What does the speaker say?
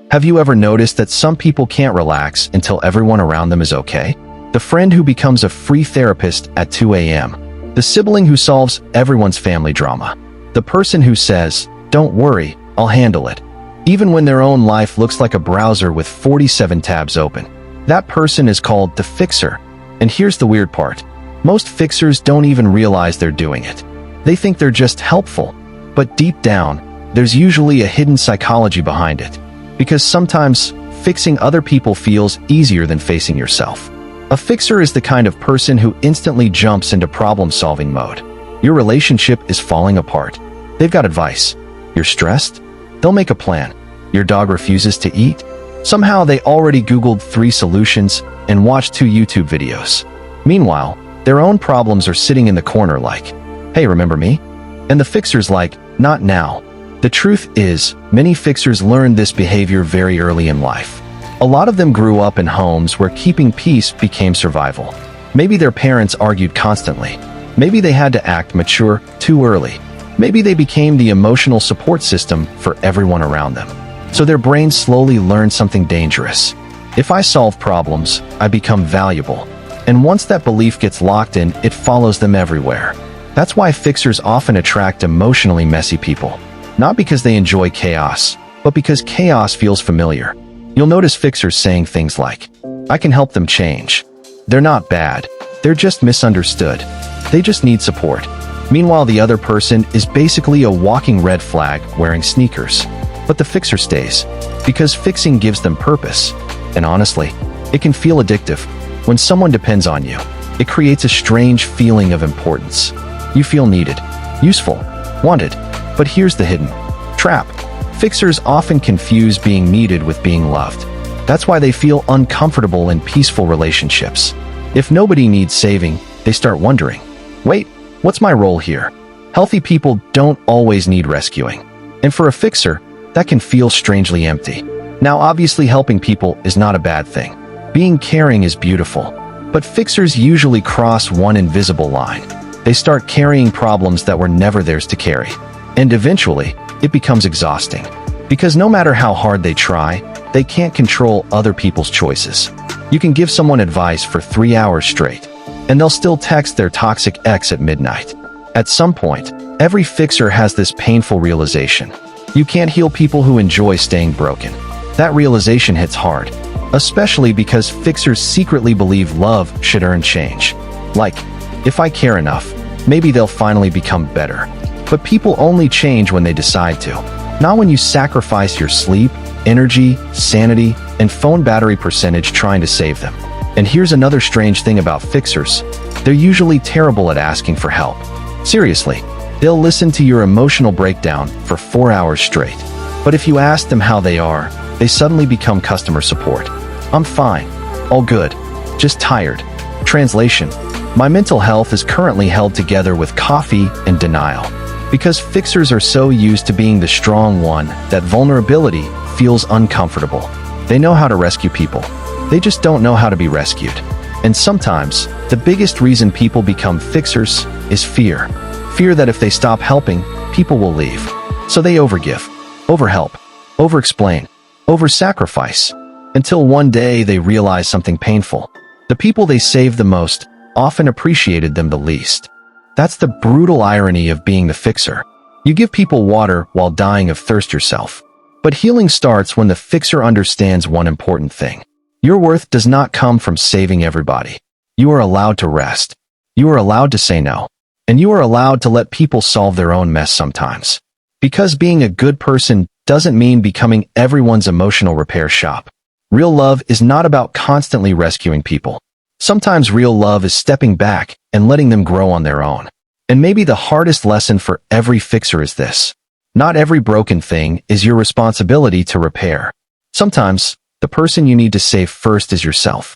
Have you ever noticed that some people can't relax until everyone around them is okay? The friend who becomes a free therapist at 2 a.m. The sibling who solves everyone's family drama. The person who says, "Don't worry, I'll handle it," even when their own life looks like a browser with 47 tabs open. That person is called the fixer. And here's the weird part. Most fixers don't even realize they're doing it. They think they're just helpful. But deep down, there's usually a hidden psychology behind it. Because sometimes, fixing other people feels easier than facing yourself. A fixer is the kind of person who instantly jumps into problem-solving mode. Your relationship is falling apart. They've got advice. You're stressed? They'll make a plan. Your dog refuses to eat? Somehow they already Googled 3 solutions and watched 2 YouTube videos. Meanwhile, their own problems are sitting in the corner like, "Hey, remember me?" And the fixer's like, "Not now." The truth is, many fixers learned this behavior very early in life. A lot of them grew up in homes where keeping peace became survival. Maybe their parents argued constantly. Maybe they had to act mature too early. Maybe they became the emotional support system for everyone around them. So their brains slowly learned something dangerous. If I solve problems, I become valuable. And once that belief gets locked in, it follows them everywhere. That's why fixers often attract emotionally messy people. Not because they enjoy chaos, but because chaos feels familiar. You'll notice fixers saying things like, "I can help them change. They're not bad. They're just misunderstood. They just need support." Meanwhile, the other person is basically a walking red flag wearing sneakers. But the fixer stays, because fixing gives them purpose. And honestly, it can feel addictive. When someone depends on you, it creates a strange feeling of importance. You feel needed, useful, wanted. But here's the hidden trap. Fixers often confuse being needed with being loved. That's why they feel uncomfortable in peaceful relationships. If nobody needs saving, they start wondering, "Wait, what's my role here?" Healthy people don't always need rescuing. And for a fixer, that can feel strangely empty. Now, obviously, helping people is not a bad thing. Being caring is beautiful. But fixers usually cross one invisible line. They start carrying problems that were never theirs to carry. And eventually, it becomes exhausting. Because no matter how hard they try, they can't control other people's choices. You can give someone advice for 3 hours straight, and they'll still text their toxic ex at midnight. At some point, every fixer has this painful realization. You can't heal people who enjoy staying broken. That realization hits hard, especially because fixers secretly believe love should earn change. Like, if I care enough, maybe they'll finally become better. But people only change when they decide to, not when you sacrifice your sleep, energy, sanity, and phone battery percentage trying to save them. And here's another strange thing about fixers. They're usually terrible at asking for help. Seriously, they'll listen to your emotional breakdown for 4 hours straight. But if you ask them how they are, they suddenly become customer support. "I'm fine. All good. Just tired." Translation: my mental health is currently held together with coffee and denial. Because fixers are so used to being the strong one that vulnerability feels uncomfortable. They know how to rescue people. They just don't know how to be rescued. And sometimes, the biggest reason people become fixers is fear. Fear that if they stop helping, people will leave. So they overgive, overhelp, overexplain, oversacrifice, until one day they realize something painful. The people they saved the most often appreciated them the least. That's the brutal irony of being the fixer. You give people water while dying of thirst yourself. But healing starts when the fixer understands one important thing. Your worth does not come from saving everybody. You are allowed to rest. You are allowed to say no. And you are allowed to let people solve their own mess sometimes. Because being a good person doesn't mean becoming everyone's emotional repair shop. Real love is not about constantly rescuing people. Sometimes real love is stepping back and letting them grow on their own. And maybe the hardest lesson for every fixer is this. Not every broken thing is your responsibility to repair. Sometimes, the person you need to save first is yourself.